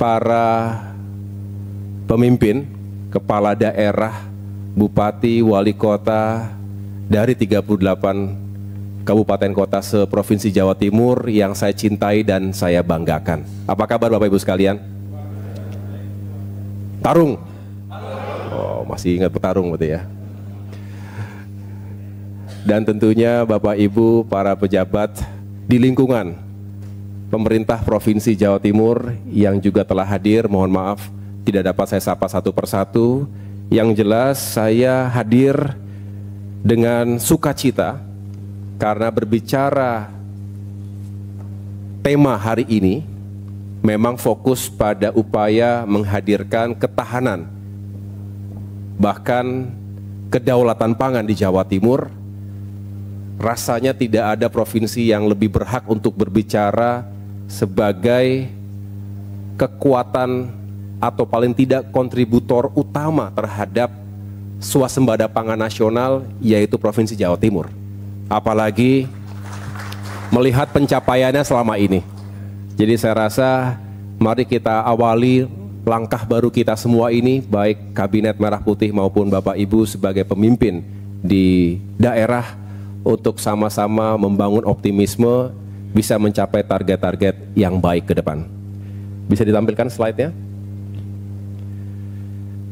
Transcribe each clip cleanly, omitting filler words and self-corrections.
para pemimpin, kepala daerah, bupati, wali kota dari 38 kabupaten kota se-Provinsi Jawa Timur yang saya cintai dan saya banggakan. Apa kabar Bapak Ibu sekalian? Tarung? Oh, masih ingat petarung berarti ya. Dan tentunya Bapak Ibu para pejabat di lingkungan pemerintah Provinsi Jawa Timur yang juga telah hadir, mohon maaf tidak dapat saya sapa satu persatu. Yang jelas saya hadir dengan sukacita karena berbicara tema hari ini memang fokus pada upaya menghadirkan ketahanan bahkan kedaulatan pangan di Jawa Timur. Rasanya tidak ada provinsi yang lebih berhak untuk berbicara sebagai kekuatan atau paling tidak kontributor utama terhadap swasembada pangan nasional, yaitu Provinsi Jawa Timur. Apalagi melihat pencapaiannya selama ini. Jadi saya rasa mari kita awali langkah baru kita semua ini, baik Kabinet Merah Putih maupun Bapak Ibu sebagai pemimpin di daerah, untuk sama-sama membangun optimisme bisa mencapai target-target yang baik ke depan. Bisa ditampilkan slide-nya?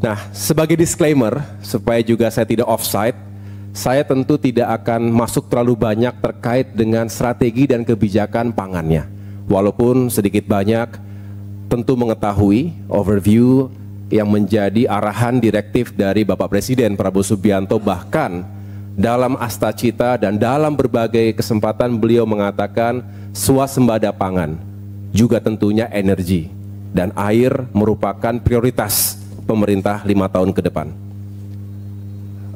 Nah, sebagai disclaimer, supaya juga saya tidak offside, saya tentu tidak akan masuk terlalu banyak terkait dengan strategi dan kebijakan pangannya. Walaupun sedikit banyak tentu mengetahui overview yang menjadi arahan direktif dari Bapak Presiden Prabowo Subianto, bahkan dalam Astacita dan dalam berbagai kesempatan beliau mengatakan swasembada pangan, juga tentunya energi dan air merupakan prioritas pemerintah 5 tahun ke depan.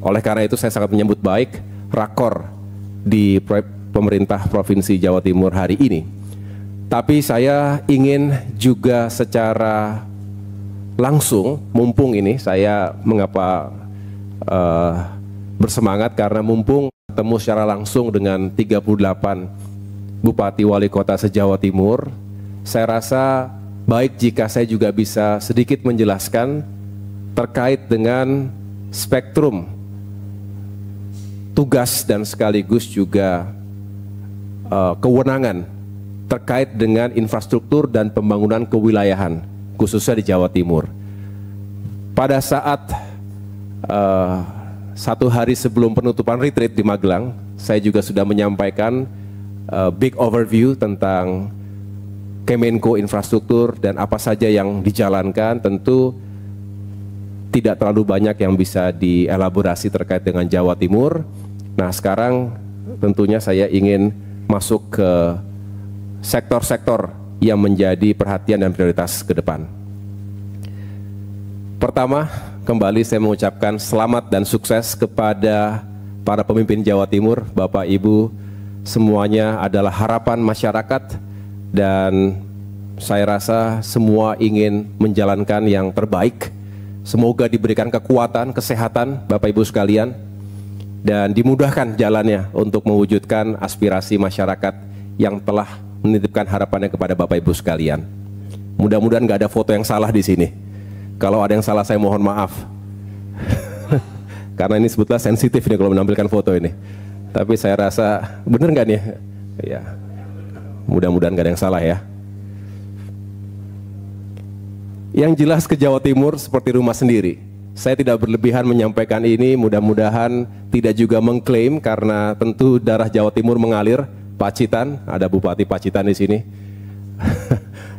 Oleh karena itu saya sangat menyambut baik rakor di pemerintah Provinsi Jawa Timur hari ini. Tapi saya ingin juga secara langsung, mumpung ini saya mengapa bersemangat karena mumpung ketemu secara langsung dengan 38 Bupati Wali Kota se-Jawa Timur, saya rasa baik jika saya juga bisa sedikit menjelaskan terkait dengan spektrum tugas dan sekaligus juga kewenangan terkait dengan infrastruktur dan pembangunan kewilayahan khususnya di Jawa Timur. Pada saat 1 hari sebelum penutupan retreat di Magelang, saya juga sudah menyampaikan big overview tentang Kemenko Infrastruktur dan apa saja yang dijalankan. Tentu tidak terlalu banyak yang bisa dielaborasi terkait dengan Jawa Timur. Nah, sekarang tentunya saya ingin masuk ke sektor-sektor yang menjadi perhatian dan prioritas ke depan. Pertama, kembali saya mengucapkan selamat dan sukses kepada para pemimpin Jawa Timur. Bapak Ibu semuanya adalah harapan masyarakat dan saya rasa semua ingin menjalankan yang terbaik. Semoga diberikan kekuatan, kesehatan Bapak Ibu sekalian, dan dimudahkan jalannya untuk mewujudkan aspirasi masyarakat yang telah menitipkan harapannya kepada Bapak Ibu sekalian. Mudah-mudahan nggak ada foto yang salah di sini. Kalau ada yang salah saya mohon maaf. Karena ini sebetulnya sensitif nih kalau menampilkan foto ini. Tapi saya rasa bener nggak nih? Ya, mudah-mudahan nggak ada yang salah ya. Yang jelas ke Jawa Timur seperti rumah sendiri. Saya tidak berlebihan menyampaikan ini, mudah-mudahan tidak juga mengklaim karena tentu darah Jawa Timur mengalir. Pacitan, ada Bupati Pacitan di sini.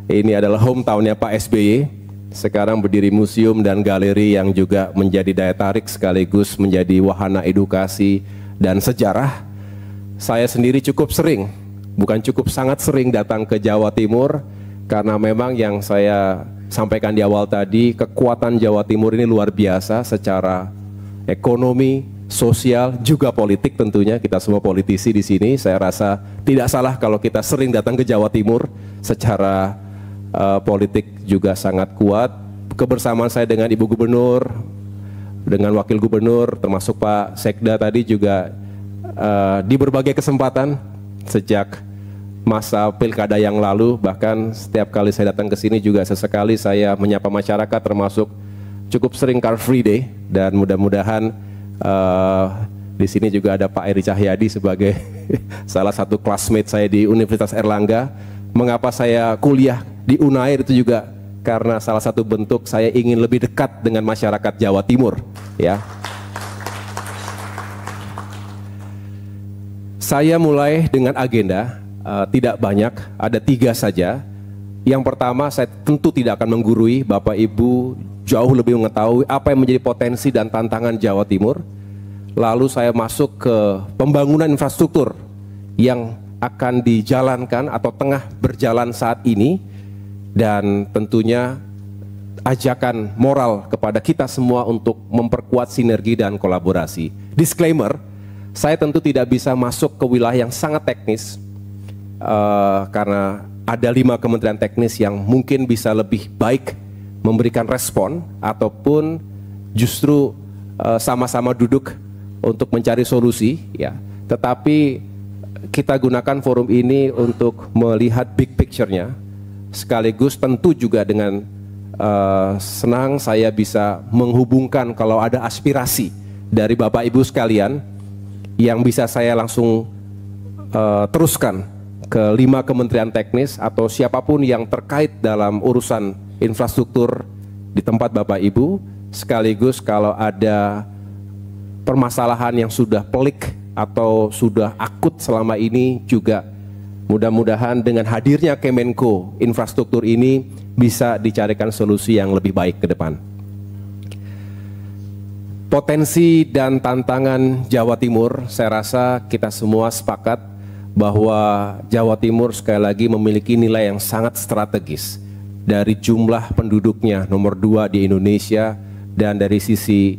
Ini adalah hometownnya Pak SBY. Sekarang berdiri museum dan galeri yang juga menjadi daya tarik sekaligus menjadi wahana edukasi dan sejarah. Saya sendiri cukup sering, bukan cukup, sangat sering datang ke Jawa Timur karena memang yang saya sampaikan di awal tadi, kekuatan Jawa Timur ini luar biasa secara ekonomi, sosial, juga politik tentunya. Kita semua politisi di sini, saya rasa tidak salah kalau kita sering datang ke Jawa Timur. Secara politik juga sangat kuat. Kebersamaan saya dengan Ibu Gubernur, dengan Wakil Gubernur, termasuk Pak Sekda tadi juga di berbagai kesempatan sejak masa pilkada yang lalu. Bahkan setiap kali saya datang ke sini juga sesekali saya menyapa masyarakat, termasuk cukup sering Car Free Day, dan mudah-mudahan di sini juga ada Pak Eri Cahyadi sebagai salah satu classmate saya di Universitas Erlangga. Mengapa saya kuliah di Unair itu juga karena salah satu bentuk saya ingin lebih dekat dengan masyarakat Jawa Timur, ya. Saya mulai dengan agenda tidak banyak, ada 3 saja. Yang pertama, saya tentu tidak akan menggurui, Bapak Ibu jauh lebih mengetahui apa yang menjadi potensi dan tantangan Jawa Timur. Lalu saya masuk ke pembangunan infrastruktur yang akan dijalankan atau tengah berjalan saat ini, dan tentunya ajakan moral kepada kita semua untuk memperkuat sinergi dan kolaborasi. Disclaimer, saya tentu tidak bisa masuk ke wilayah yang sangat teknis, karena ada 5 kementerian teknis yang mungkin bisa lebih baik memberikan respon ataupun justru sama-sama duduk untuk mencari solusi, ya. Tetapi kita gunakan forum ini untuk melihat big picture-nya, sekaligus tentu juga dengan senang saya bisa menghubungkan kalau ada aspirasi dari Bapak Ibu sekalian yang bisa saya langsung teruskan ke 5 kementerian teknis atau siapapun yang terkait dalam urusan infrastruktur di tempat Bapak Ibu, sekaligus kalau ada permasalahan yang sudah pelik atau sudah akut selama ini juga mudah-mudahan dengan hadirnya Kemenko Infrastruktur ini bisa dicarikan solusi yang lebih baik ke depan. Potensi dan tantangan Jawa Timur, saya rasa kita semua sepakat bahwa Jawa Timur sekali lagi memiliki nilai yang sangat strategis. Dari jumlah penduduknya nomor 2 di Indonesia, dan dari sisi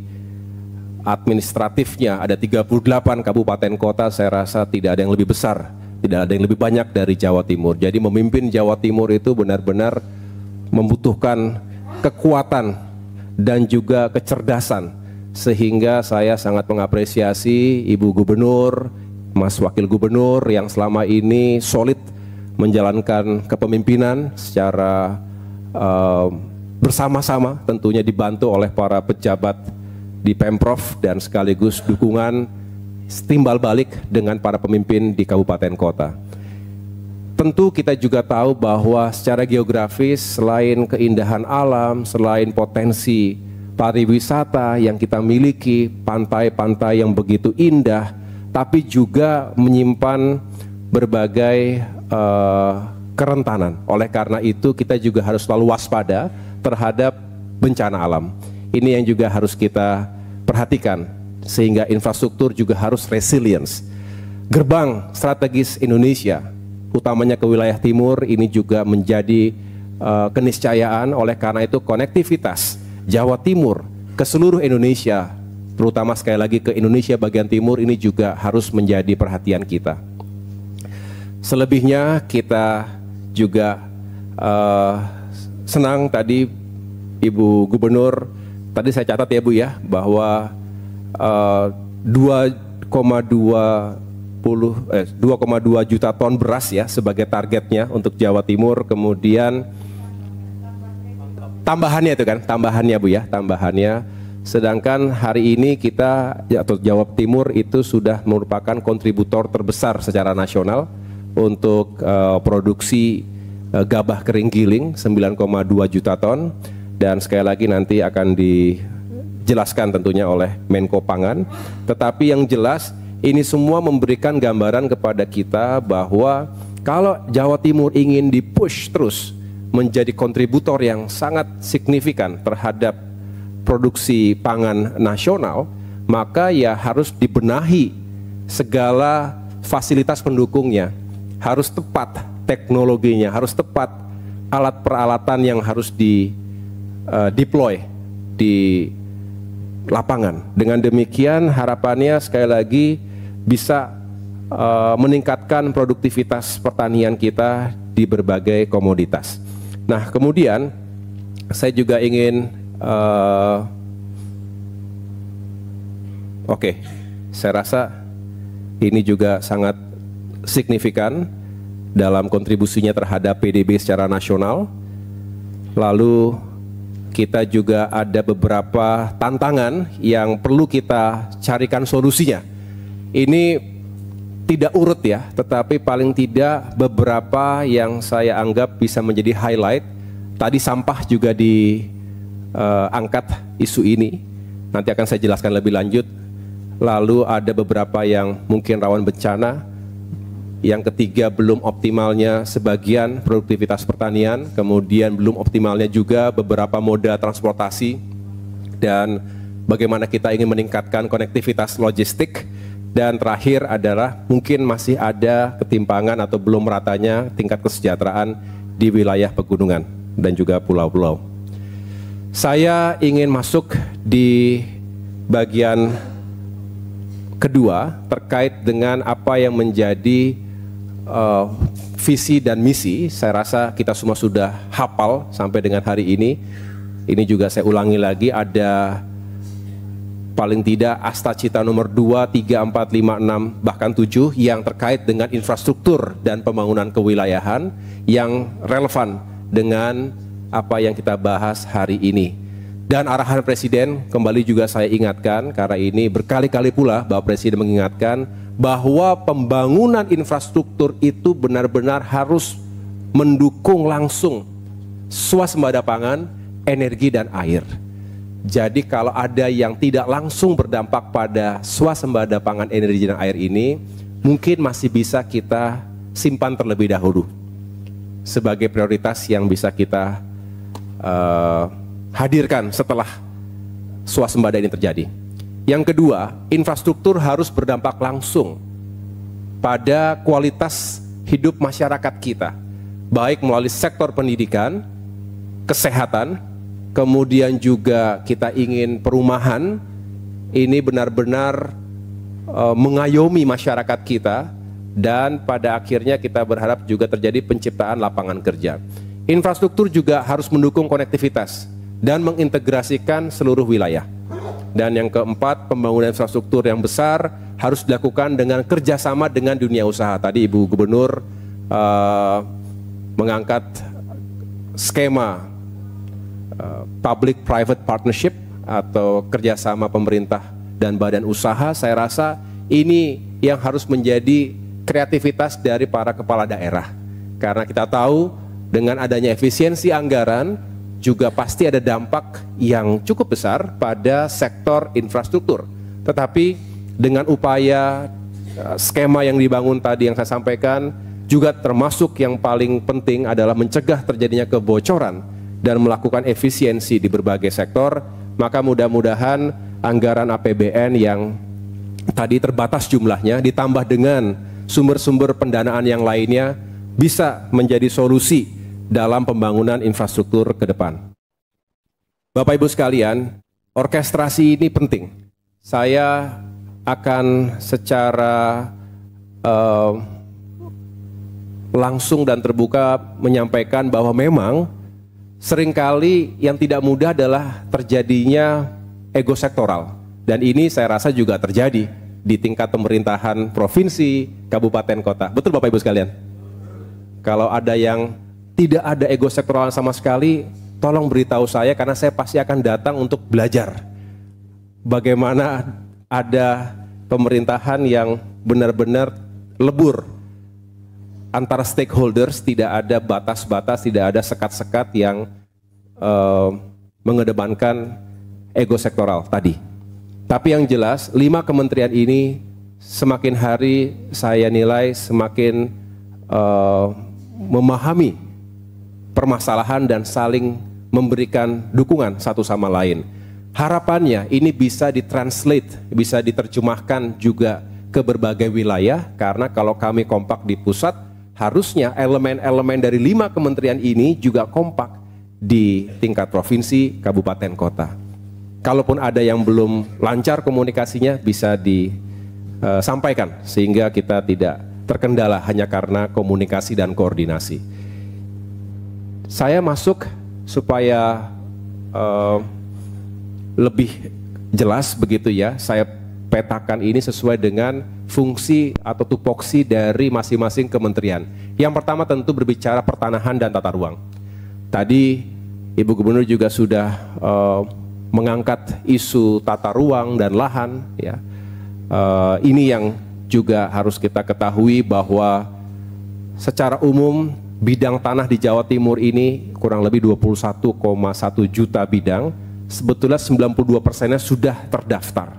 administratifnya ada 38 kabupaten kota, saya rasa tidak ada yang lebih besar, tidak ada yang lebih banyak dari Jawa Timur. Jadi memimpin Jawa Timur itu benar-benar membutuhkan kekuatan dan juga kecerdasan, sehingga saya sangat mengapresiasi Ibu Gubernur, Mas Wakil Gubernur yang selama ini solid menjalankan kepemimpinan secara bersama-sama, tentunya dibantu oleh para pejabat di Pemprov dan sekaligus dukungan timbal balik dengan para pemimpin di kabupaten kota. Tentu kita juga tahu bahwa secara geografis selain keindahan alam, selain potensi pariwisata yang kita miliki, pantai-pantai yang begitu indah, tapi juga menyimpan berbagai kerentanan. Oleh karena itu kita juga harus selalu waspada terhadap bencana alam. Ini yang juga harus kita perhatikan, sehingga infrastruktur juga harus resilience. Gerbang strategis Indonesia, utamanya ke wilayah timur, ini juga menjadi keniscayaan. Oleh karena itu konektivitas Jawa Timur ke seluruh Indonesia, terutama sekali lagi ke Indonesia bagian timur, ini juga harus menjadi perhatian kita. Selebihnya kita juga senang tadi Ibu Gubernur, tadi saya catat ya Bu ya, bahwa 2,2 juta ton beras ya sebagai targetnya untuk Jawa Timur. Kemudian tambahannya itu kan, tambahannya Bu ya, tambahannya. Sedangkan hari ini kita atau Jawa Timur itu sudah merupakan kontributor terbesar secara nasional untuk produksi gabah kering giling 9,2 juta ton, dan sekali lagi nanti akan dijelaskan tentunya oleh Menko Pangan. Tetapi yang jelas ini semua memberikan gambaran kepada kita bahwa kalau Jawa Timur ingin dipush terus menjadi kontributor yang sangat signifikan terhadap produksi pangan nasional, maka ya harus dibenahi segala fasilitas pendukungnya, harus tepat teknologinya, harus tepat alat peralatan yang harus di deploy di lapangan. Dengan demikian harapannya sekali lagi bisa meningkatkan produktivitas pertanian kita di berbagai komoditas. Nah, kemudian saya juga ingin saya rasa ini juga sangat signifikan dalam kontribusinya terhadap PDB secara nasional. Lalu kita juga ada beberapa tantangan yang perlu kita carikan solusinya. Ini tidak urut ya, tetapi paling tidak beberapa yang saya anggap bisa menjadi highlight. Tadi sampah juga diangkat isu ini, nanti akan saya jelaskan lebih lanjut. Lalu ada beberapa yang mungkin rawan bencana. Yang ketiga, belum optimalnya sebagian produktivitas pertanian, kemudian belum optimalnya juga beberapa moda transportasi, dan bagaimana kita ingin meningkatkan konektivitas logistik. Dan terakhir adalah mungkin masih ada ketimpangan atau belum meratanya tingkat kesejahteraan di wilayah pegunungan dan juga pulau-pulau. Saya ingin masuk di bagian kedua terkait dengan apa yang menjadi visi dan misi. Saya rasa kita semua sudah hafal sampai dengan hari ini. Ini juga saya ulangi lagi, ada paling tidak asta cita nomor 2, 3, 4, 5, 6, bahkan 7 yang terkait dengan infrastruktur dan pembangunan kewilayahan yang relevan dengan apa yang kita bahas hari ini. Dan arahan Presiden kembali juga saya ingatkan, karena ini berkali-kali pula Bapak Presiden mengingatkan bahwa pembangunan infrastruktur itu benar-benar harus mendukung langsung swasembada pangan, energi, dan air. Jadi kalau ada yang tidak langsung berdampak pada swasembada pangan, energi, dan air ini, mungkin masih bisa kita simpan terlebih dahulu sebagai prioritas yang bisa kita hadirkan setelah swasembada ini terjadi. Yang kedua, infrastruktur harus berdampak langsung pada kualitas hidup masyarakat kita, baik melalui sektor pendidikan, kesehatan, kemudian juga kita ingin perumahan ini benar-benar mengayomi masyarakat kita, dan pada akhirnya kita berharap juga terjadi penciptaan lapangan kerja. Infrastruktur juga harus mendukung konektivitas dan mengintegrasikan seluruh wilayah. Dan yang keempat, pembangunan infrastruktur yang besar harus dilakukan dengan kerjasama dengan dunia usaha. Tadi Ibu Gubernur mengangkat skema public-private partnership atau kerjasama pemerintah dan badan usaha. Saya rasa ini yang harus menjadi kreativitas dari para kepala daerah. Karena kita tahu dengan adanya efisiensi anggaran, juga pasti ada dampak yang cukup besar pada sektor infrastruktur. Tetapi dengan upaya skema yang dibangun tadi yang saya sampaikan, juga termasuk yang paling penting adalah mencegah terjadinya kebocoran dan melakukan efisiensi di berbagai sektor, maka mudah-mudahan anggaran APBN yang tadi terbatas jumlahnya ditambah dengan sumber-sumber pendanaan yang lainnya bisa menjadi solusi dalam pembangunan infrastruktur ke depan. Bapak Ibu sekalian, orkestrasi ini penting. Saya akan secara langsung dan terbuka menyampaikan bahwa memang seringkali yang tidak mudah adalah terjadinya ego sektoral. Dan ini saya rasa juga terjadi di tingkat pemerintahan provinsi, kabupaten, kota. Betul Bapak Ibu sekalian? Kalau ada yang tidak ada ego sektoral sama sekali, tolong beritahu saya, karena saya pasti akan datang untuk belajar bagaimana ada pemerintahan yang benar-benar lebur antara stakeholders, tidak ada batas-batas, tidak ada sekat-sekat yang mengedepankan ego sektoral tadi. Tapi yang jelas 5 kementerian ini semakin hari saya nilai semakin memahami permasalahan dan saling memberikan dukungan satu sama lain. Harapannya ini bisa ditranslate, bisa diterjemahkan juga ke berbagai wilayah, karena kalau kami kompak di pusat, harusnya elemen-elemen dari 5 kementerian ini juga kompak di tingkat provinsi, kabupaten, kota. Kalaupun ada yang belum lancar komunikasinya, bisa disampaikan sehingga kita tidak terkendala hanya karena komunikasi dan koordinasi. Saya masuk supaya lebih jelas begitu ya, saya petakan ini sesuai dengan fungsi atau tupoksi dari masing-masing kementerian. Yang pertama tentu berbicara pertanahan dan tata ruang. Tadi Ibu Gubernur juga sudah mengangkat isu tata ruang dan lahan, ya. Ini yang juga harus kita ketahui bahwa secara umum bidang tanah di Jawa Timur ini kurang lebih 21,1 juta bidang, sebetulnya 92%-nya sudah terdaftar.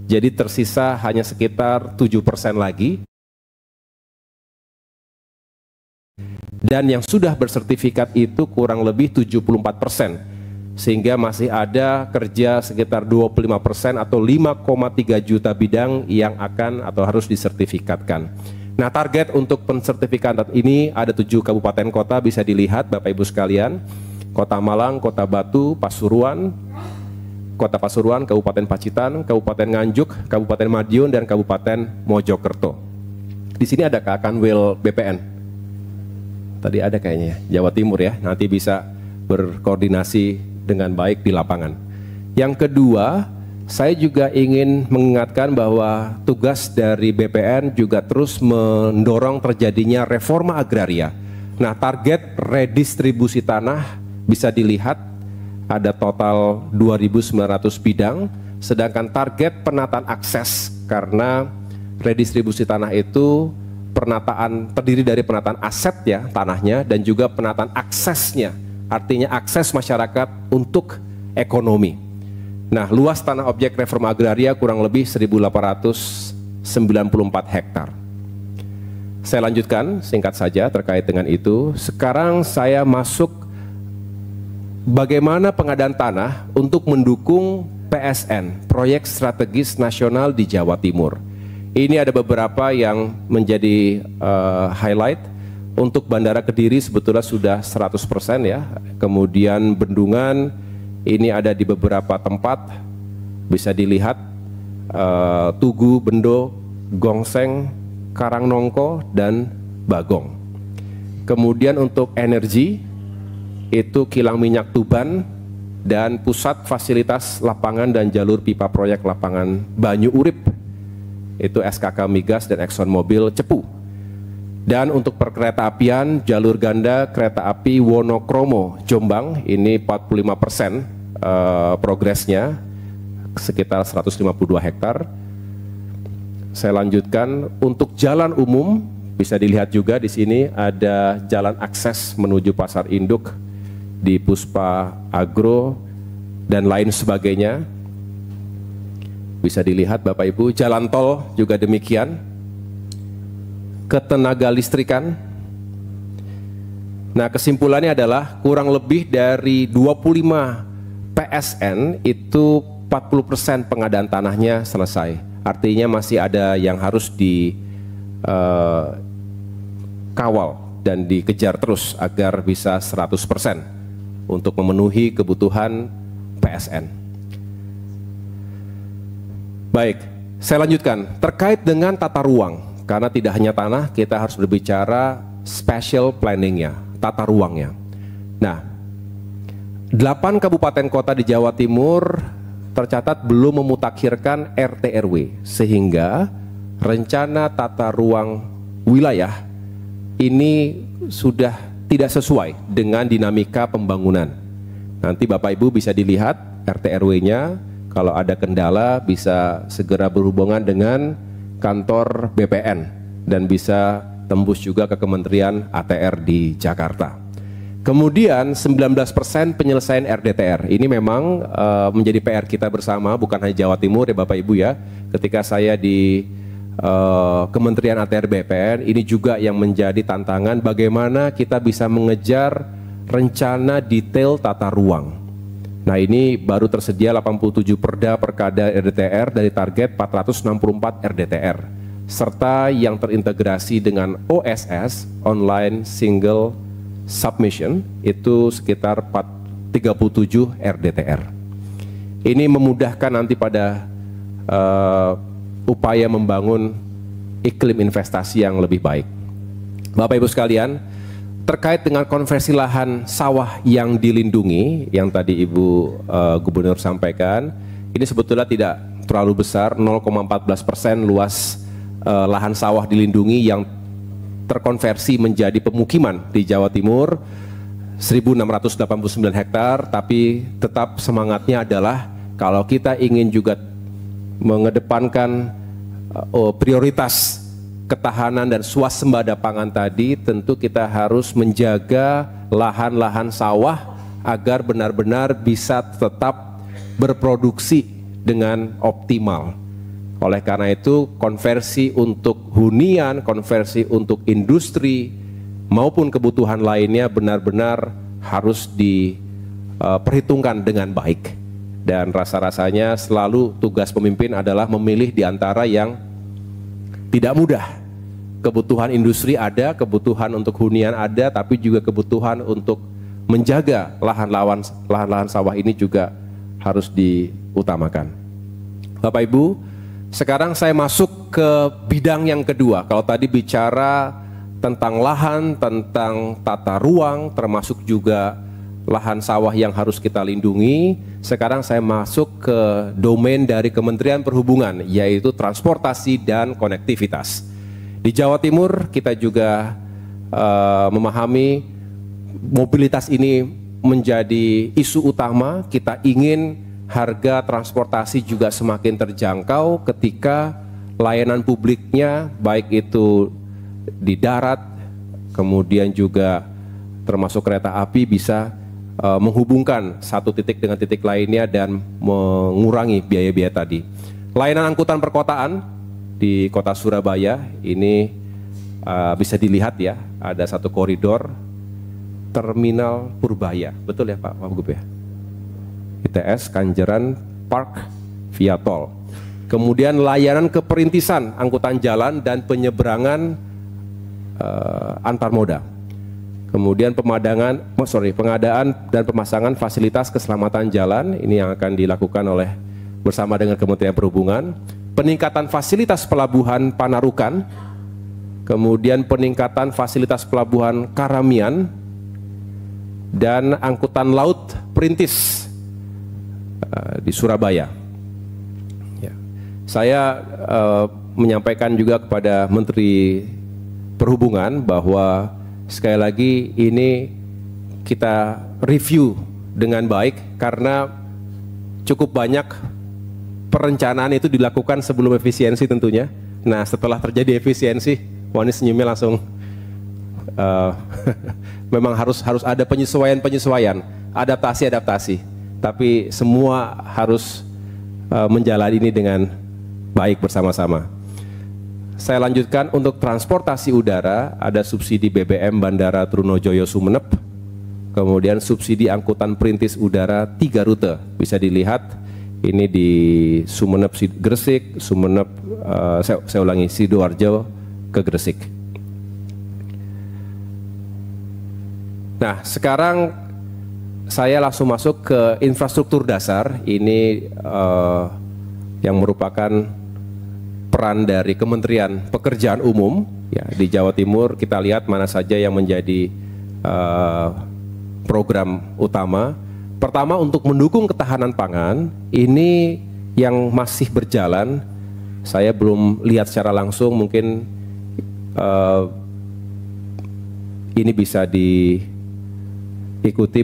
Jadi tersisa hanya sekitar 7% lagi. Dan yang sudah bersertifikat itu kurang lebih 74%, sehingga masih ada kerja sekitar 25% atau 5,3 juta bidang yang akan atau harus disertifikatkan. Nah, target untuk pensertifikatan ini ada 7 kabupaten kota, bisa dilihat Bapak Ibu sekalian. Kota Malang, Kota Batu, Pasuruan, Kota Pasuruan, Kabupaten Pacitan, Kabupaten Nganjuk, Kabupaten Madiun, dan Kabupaten Mojokerto. Di sini ada Kanwil BPN. Tadi ada kayaknya Jawa Timur ya, nanti bisa berkoordinasi dengan baik di lapangan. Yang kedua, saya juga ingin mengingatkan bahwa tugas dari BPN juga terus mendorong terjadinya reforma agraria. Nah, target redistribusi tanah bisa dilihat ada total 2.900 bidang, sedangkan target penataan akses, karena redistribusi tanah itu terdiri dari penataan aset ya tanahnya dan juga penataan aksesnya, artinya akses masyarakat untuk ekonomi. Nah, luas tanah objek reforma agraria kurang lebih 1.894 hektar. Saya lanjutkan singkat saja terkait dengan itu. Sekarang saya masuk bagaimana pengadaan tanah untuk mendukung PSN, Proyek Strategis Nasional di Jawa Timur. Ini ada beberapa yang menjadi highlight. Untuk Bandara Kediri sebetulnya sudah 100% ya. Kemudian bendungan ini ada di beberapa tempat, bisa dilihat Tugu, Bendo, Gongseng, Karangnongko, dan Bagong. Kemudian untuk energi itu kilang minyak Tuban dan pusat fasilitas lapangan dan jalur pipa proyek lapangan Banyu Urip, itu SKK Migas dan ExxonMobil Cepu. Dan untuk perkereta apian jalur ganda kereta api Wonokromo Jombang ini 45% progresnya sekitar 152 hektar. Saya lanjutkan untuk jalan umum, bisa dilihat juga di sini ada jalan akses menuju pasar induk di Puspa Agro dan lain sebagainya. Bisa dilihat Bapak Ibu, jalan tol juga demikian. Ketenaga listrikan. Nah, kesimpulannya adalah kurang lebih dari 25 PSN itu 40% pengadaan tanahnya selesai. Artinya masih ada yang harus dikawal dan dikejar terus agar bisa 100% untuk memenuhi kebutuhan PSN. Baik, saya lanjutkan terkait dengan tata ruang. Karena tidak hanya tanah, kita harus berbicara spatial planningnya, tata ruangnya. Nah, 8 kabupaten kota di Jawa Timur tercatat belum memutakhirkan RT RW, sehingga rencana tata ruang wilayah ini sudah tidak sesuai dengan dinamika pembangunan. Nanti Bapak Ibu bisa dilihat RT RW-nya, kalau ada kendala bisa segera berhubungan dengan kantor BPN dan bisa tembus juga ke Kementerian ATR di Jakarta. Kemudian 19% penyelesaian RDTR. Ini memang menjadi PR kita bersama, bukan hanya Jawa Timur ya Bapak Ibu ya. Ketika saya di Kementerian ATR BPN, ini juga yang menjadi tantangan bagaimana kita bisa mengejar rencana detail tata ruang. Nah, ini baru tersedia 87 perda perkada RDTR dari target 464 RDTR, serta yang terintegrasi dengan OSS, Online Single Submission, itu sekitar 37 RDTR. Ini memudahkan nanti pada upaya membangun iklim investasi yang lebih baik. Bapak Ibu sekalian, terkait dengan konversi lahan sawah yang dilindungi, yang tadi Ibu Gubernur sampaikan, ini sebetulnya tidak terlalu besar, 0,14% luas lahan sawah dilindungi yang terkonversi menjadi pemukiman di Jawa Timur 1.689 hektar, tapi tetap semangatnya adalah kalau kita ingin juga mengedepankan prioritas ketahanan dan swasembada pangan tadi, tentu kita harus menjaga lahan-lahan sawah agar benar-benar bisa tetap berproduksi dengan optimal. Oleh karena itu, konversi untuk hunian, konversi untuk industri, maupun kebutuhan lainnya benar-benar harus diperhitungkan dengan baik. Dan rasa-rasanya selalu tugas pemimpin adalah memilih di antara yang tidak mudah. Kebutuhan industri ada, kebutuhan untuk hunian ada, tapi juga kebutuhan untuk menjaga lahan-lahan sawah ini juga harus diutamakan. Bapak Ibu, sekarang saya masuk ke bidang yang kedua. Kalau tadi bicara tentang lahan, tentang tata ruang, termasuk juga lahan sawah yang harus kita lindungi. Sekarang saya masuk ke domain dari Kementerian Perhubungan, yaitu transportasi dan konektivitas. Di Jawa Timur kita juga memahami mobilitas ini menjadi isu utama. Kita ingin harga transportasi juga semakin terjangkau ketika layanan publiknya baik itu di darat, kemudian juga termasuk kereta api bisa menghubungkan satu titik dengan titik lainnya dan mengurangi biaya-biaya tadi. Layanan angkutan perkotaan di kota Surabaya ini bisa dilihat ya, ada satu koridor Terminal Purbaya, betul ya Pak Wagub ya? ITS Kanjeran Park via tol. Kemudian layanan keperintisan angkutan jalan dan penyeberangan antar moda. Kemudian pengadaan dan pemasangan fasilitas keselamatan jalan, ini yang akan dilakukan bersama dengan Kementerian Perhubungan. Peningkatan fasilitas pelabuhan Panarukan, kemudian peningkatan fasilitas pelabuhan Karamian, dan angkutan laut perintis di Surabaya. Ya. Saya menyampaikan juga kepada Menteri Perhubungan bahwa sekali lagi ini kita review dengan baik karena cukup banyak perencanaan itu dilakukan sebelum efisiensi tentunya. Nah setelah terjadi efisiensi, Wani senyumnya langsung memang harus ada penyesuaian, adaptasi. Tapi semua harus menjalani ini dengan baik bersama-sama. Saya lanjutkan untuk transportasi udara, ada subsidi BBM Bandara Trunojoyo Sumeneb, kemudian subsidi angkutan perintis udara 3 rute, bisa dilihat ini di Sumeneb Gresik, Sumeneb saya ulangi Sidoarjo ke Gresik. Nah sekarang saya langsung masuk ke infrastruktur dasar, ini yang merupakan peran dari Kementerian Pekerjaan Umum ya, di Jawa Timur. Kita lihat mana saja yang menjadi program utama. Pertama, untuk mendukung ketahanan pangan, ini yang masih berjalan, saya belum lihat secara langsung, mungkin ini bisa diikuti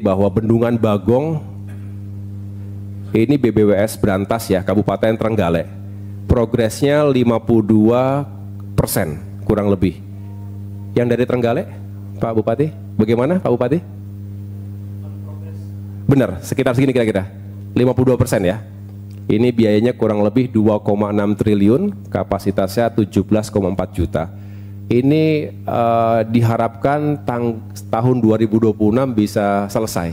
bahwa Bendungan Bagong ini BBWS Brantas ya, Kabupaten Trenggalek. Progresnya 52% kurang lebih. Yang dari Trenggalek, Pak Bupati, bagaimana Pak Bupati? Benar, sekitar segini kira-kira, 52% ya. Ini biayanya kurang lebih 2,6 triliun, kapasitasnya 17,4 juta. Ini diharapkan tahun 2026 bisa selesai.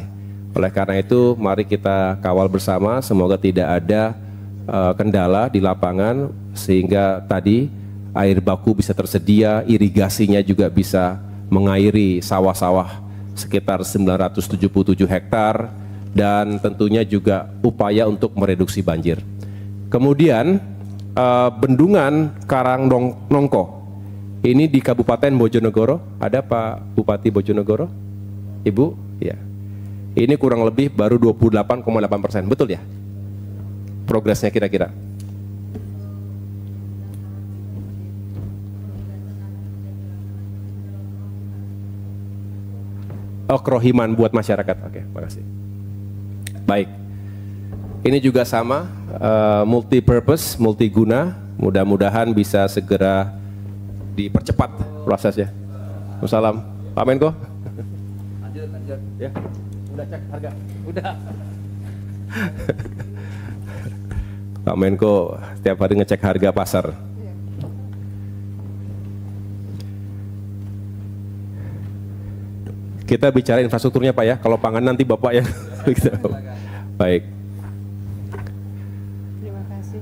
Oleh karena itu, mari kita kawal bersama, semoga tidak ada kendala di lapangan sehingga tadi air baku bisa tersedia, irigasinya juga bisa mengairi sawah-sawah sekitar 977 hektar dan tentunya juga upaya untuk mereduksi banjir. Kemudian Bendungan Karangnongko ini di Kabupaten Bojonegoro, ada Pak Bupati Bojonegoro? Ibu? Ya. Ini kurang lebih baru 28,8%, betul ya? Progresnya kira-kira. Oh, kerohiman buat masyarakat. Oke, makasih. Baik. Ini juga sama, multi purpose, multiguna. Mudah-mudahan bisa segera dipercepat prosesnya. Wassalam. Pak Menko. Lanjut. Ya. Udah cek harga. Udah. Pak Menko setiap hari ngecek harga pasar. Kita bicara infrastrukturnya Pak ya, kalau pangan nanti Bapak ya. Baik. Terima kasih.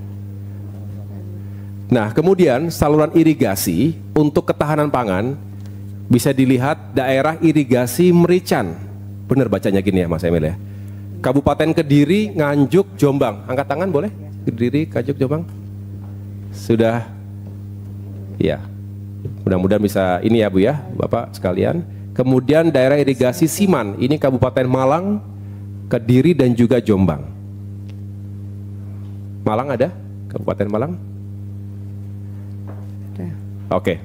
Nah, kemudian saluran irigasi untuk ketahanan pangan bisa dilihat daerah irigasi Merican. Benar bacanya gini ya Mas Emil ya. Kabupaten Kediri, Nganjuk, Jombang. Angkat tangan boleh? Kediri, Nganjuk, Jombang. Sudah. Ya. Mudah-mudahan bisa ini ya Bu ya, Bapak sekalian. Kemudian daerah irigasi Siman, ini Kabupaten Malang, Kediri dan juga Jombang. Malang ada? Kabupaten Malang? Oke.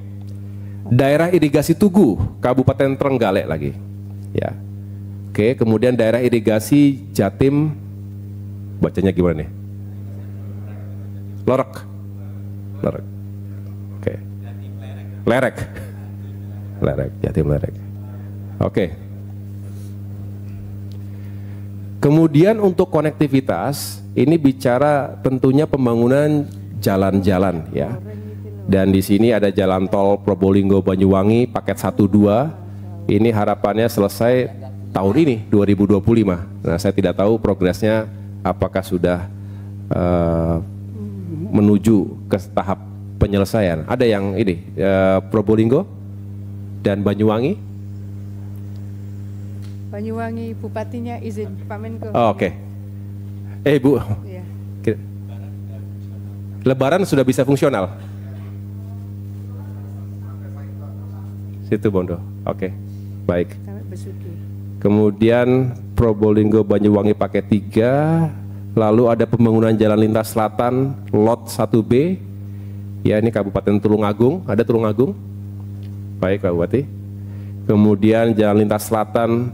Daerah irigasi Tugu, Kabupaten Trenggalek lagi. Ya. Oke, kemudian daerah irigasi Jatim, bacanya gimana nih? Lorek. Oke. Lerek, Jatim Lerek. Oke. Kemudian untuk konektivitas, ini bicara tentunya pembangunan jalan-jalan ya. Dan di sini ada jalan tol Probolinggo Banyuwangi paket 1-2. Ini harapannya selesai tahun ini 2025. Nah, saya tidak tahu progresnya apakah sudah menuju ke tahap penyelesaian. Ada yang ini Probolinggo dan Banyuwangi. Banyuwangi bupatinya izin Pak Menko. Oh, oke. Bu. Iya. Lebaran sudah bisa fungsional. Situ Bondo. Oke. Baik. Sampai Besuki. Kemudian Probolinggo Banyuwangi paket 3. Lalu ada pembangunan jalan lintas selatan lot 1B. Ya, ini Kabupaten Tulungagung. Ada Tulungagung? Baik, Pak Bupati. Kemudian jalan lintas selatan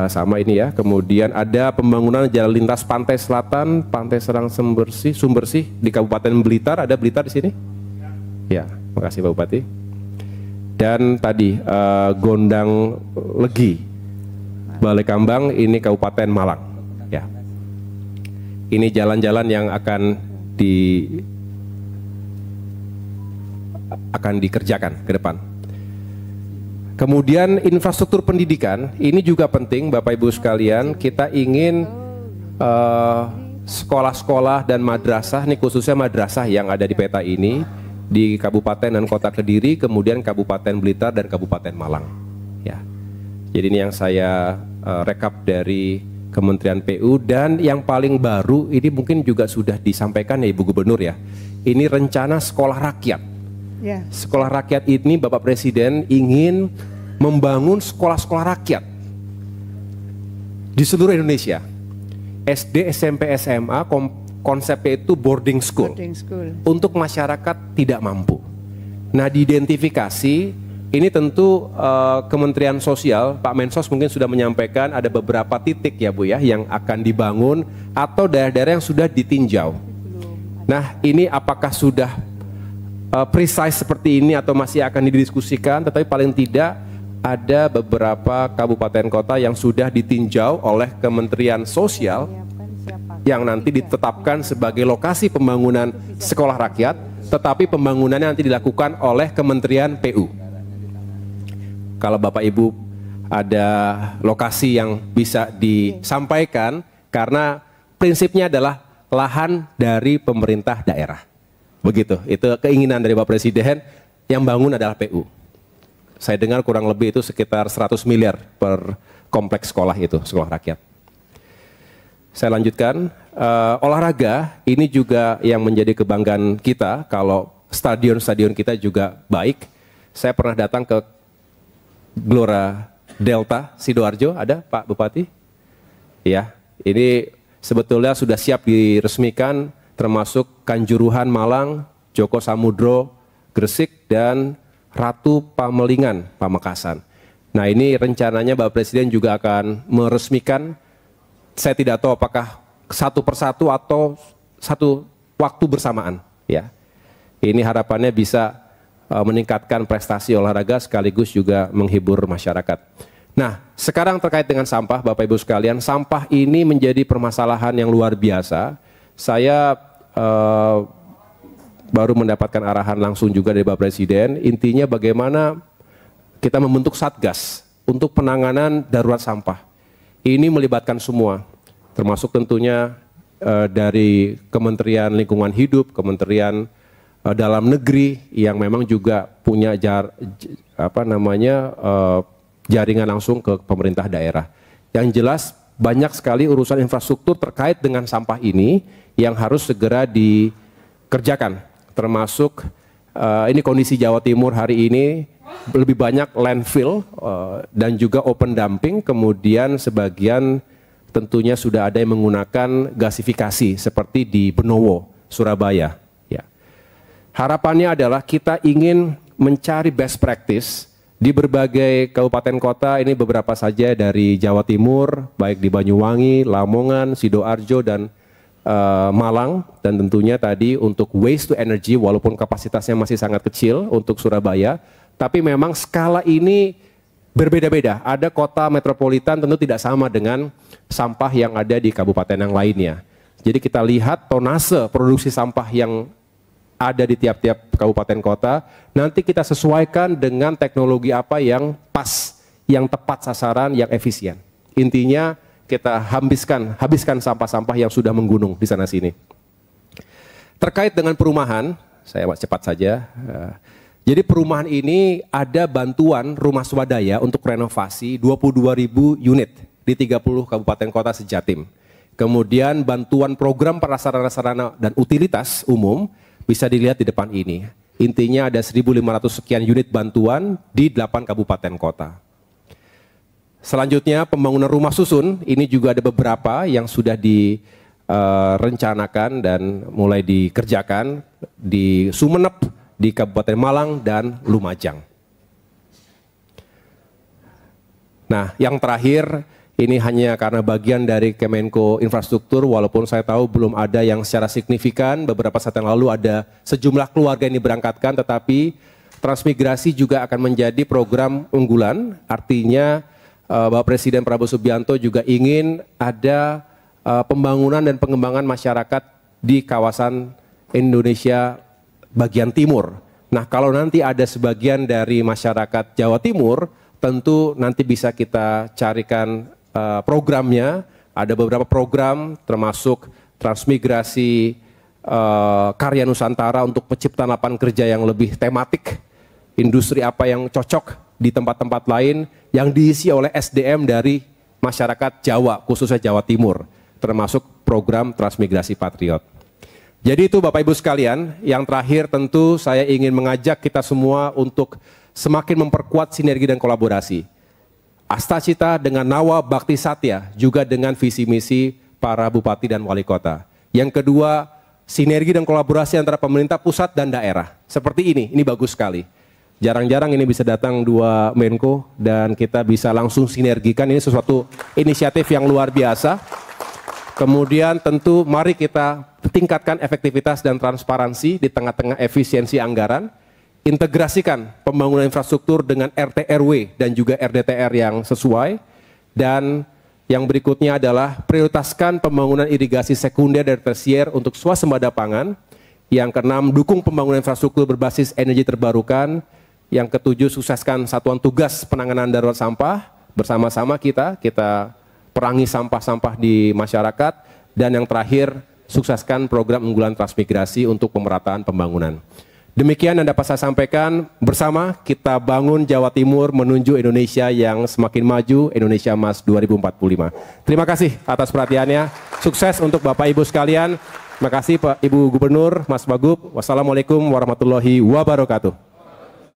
sama ini ya. Kemudian ada pembangunan jalan lintas pantai selatan, Pantai Serang Sumbersih di Kabupaten Blitar. Ada Blitar di sini? Ya, makasih Pak Bupati. Dan tadi Gondang Legi, Balai Kambang, ini Kabupaten Malang. Ya, ini jalan-jalan yang akan dikerjakan ke depan. Kemudian infrastruktur pendidikan, ini juga penting Bapak Ibu sekalian. Kita ingin sekolah-sekolah dan madrasah, ini khususnya madrasah yang ada di peta ini, di Kabupaten dan Kota Kediri, kemudian Kabupaten Blitar dan Kabupaten Malang. Ya, jadi ini yang saya rekap dari Kementerian PU. Dan yang paling baru, ini mungkin juga sudah disampaikan ya Ibu Gubernur ya, ini rencana sekolah rakyat. Ya. Sekolah rakyat ini Bapak Presiden ingin membangun sekolah-sekolah rakyat di seluruh Indonesia. SD, SMP, SMA, konsepnya itu boarding school. Untuk masyarakat tidak mampu. Nah, diidentifikasi, ini tentu Kementerian Sosial, Pak Mensos mungkin sudah menyampaikan ada beberapa titik ya Bu ya, yang akan dibangun atau daerah-daerah yang sudah ditinjau. Nah, ini apakah sudah precise seperti ini atau masih akan didiskusikan, tetapi paling tidak ada beberapa kabupaten kota yang sudah ditinjau oleh Kementerian Sosial yang nanti ditetapkan sebagai lokasi pembangunan sekolah rakyat, tetapi pembangunannya nanti dilakukan oleh Kementerian PU. Kalau Bapak Ibu ada lokasi yang bisa disampaikan, karena prinsipnya adalah lahan dari pemerintah daerah. Begitu, itu keinginan dari Bapak Presiden, yang bangun adalah PU. Saya dengar kurang lebih itu sekitar 100 miliar per kompleks sekolah itu, sekolah rakyat. Saya lanjutkan, olahraga ini juga yang menjadi kebanggaan kita, kalau stadion-stadion kita juga baik. Saya pernah datang ke Gelora Delta, Sidoarjo, ada Pak Bupati? Ya, ini sebetulnya sudah siap diresmikan, termasuk Kanjuruhan Malang, Joko Samudro Gresik, dan Ratu Pamelingan Pamekasan. Nah ini rencananya Bapak Presiden juga akan meresmikan, saya tidak tahu apakah satu persatu atau satu waktu bersamaan. Ya, ini harapannya bisa meningkatkan prestasi olahraga sekaligus juga menghibur masyarakat. Nah, sekarang terkait dengan sampah, Bapak Ibu sekalian, sampah ini menjadi permasalahan yang luar biasa. Saya baru mendapatkan arahan langsung juga dari Bapak Presiden, intinya bagaimana kita membentuk satgas untuk penanganan darurat sampah. Ini melibatkan semua, termasuk tentunya dari Kementerian Lingkungan Hidup, Kementerian Dalam Negeri yang memang juga punya jaringan langsung ke pemerintah daerah. Yang jelas banyak sekali urusan infrastruktur terkait dengan sampah ini yang harus segera dikerjakan. Termasuk ini kondisi Jawa Timur hari ini lebih banyak landfill dan juga open dumping, kemudian sebagian tentunya sudah ada yang menggunakan gasifikasi seperti di Benowo, Surabaya. Harapannya adalah kita ingin mencari best practice di berbagai kabupaten kota, ini beberapa saja dari Jawa Timur, baik di Banyuwangi, Lamongan, Sidoarjo, dan Malang, dan tentunya tadi untuk waste to energy, walaupun kapasitasnya masih sangat kecil untuk Surabaya, tapi memang skala ini berbeda-beda. Ada kota metropolitan tentu tidak sama dengan sampah yang ada di kabupaten yang lainnya. Jadi kita lihat tonase produksi sampah yang ada di tiap-tiap kabupaten kota, nanti kita sesuaikan dengan teknologi apa yang pas, yang tepat sasaran, yang efisien. Intinya kita habiskan sampah-sampah yang sudah menggunung di sana sini. Terkait dengan perumahan, saya cepat saja. Jadi perumahan ini ada bantuan rumah swadaya untuk renovasi 22.000 unit di 30 kabupaten kota sejatim. Kemudian bantuan program prasarana dan utilitas umum bisa dilihat di depan ini. Intinya ada 1.500 sekian unit bantuan di 8 kabupaten kota. Selanjutnya pembangunan rumah susun, ini juga ada beberapa yang sudah direncanakan dan mulai dikerjakan di Sumeneb, di Kabupaten Malang, dan Lumajang. Nah, yang terakhir, ini hanya karena bagian dari Kemenko Infrastruktur, walaupun saya tahu belum ada yang secara signifikan, beberapa saat yang lalu ada sejumlah keluarga yang diberangkatkan, tetapi transmigrasi juga akan menjadi program unggulan, artinya Bapak Presiden Prabowo Subianto juga ingin ada pembangunan dan pengembangan masyarakat di kawasan Indonesia bagian timur. Nah, kalau nanti ada sebagian dari masyarakat Jawa Timur, tentu nanti bisa kita carikan programnya. Ada beberapa program termasuk transmigrasi karya Nusantara untuk penciptaan lapangan kerja yang lebih tematik, industri apa yang cocok di tempat-tempat lain yang diisi oleh SDM dari masyarakat Jawa, khususnya Jawa Timur, termasuk program transmigrasi Patriot. Jadi itu Bapak Ibu sekalian, yang terakhir tentu saya ingin mengajak kita semua untuk semakin memperkuat sinergi dan kolaborasi. Astacita dengan Nawa Bakti Satya, juga dengan visi misi para bupati dan wali kota. Yang kedua, sinergi dan kolaborasi antara pemerintah pusat dan daerah. Seperti ini bagus sekali. Jarang-jarang ini bisa datang dua Menko dan kita bisa langsung sinergikan, ini sesuatu inisiatif yang luar biasa. Kemudian tentu mari kita tingkatkan efektivitas dan transparansi di tengah-tengah efisiensi anggaran. Integrasikan pembangunan infrastruktur dengan RT RW dan juga RDTR yang sesuai. Dan yang berikutnya adalah prioritaskan pembangunan irigasi sekunder dan tersier untuk swasembada pangan. Yang keenam, dukung pembangunan infrastruktur berbasis energi terbarukan. Yang ketujuh, sukseskan satuan tugas penanganan darurat sampah. Bersama-sama kita perangi sampah-sampah di masyarakat. Dan yang terakhir, sukseskan program unggulan transmigrasi untuk pemerataan pembangunan. Demikian yang dapat saya sampaikan, bersama kita bangun Jawa Timur menuju Indonesia yang semakin maju, Indonesia Emas 2045. Terima kasih atas perhatiannya, sukses untuk Bapak Ibu sekalian. Terima kasih Pak Ibu Gubernur, Mas Wagub. Wassalamualaikum warahmatullahi wabarakatuh.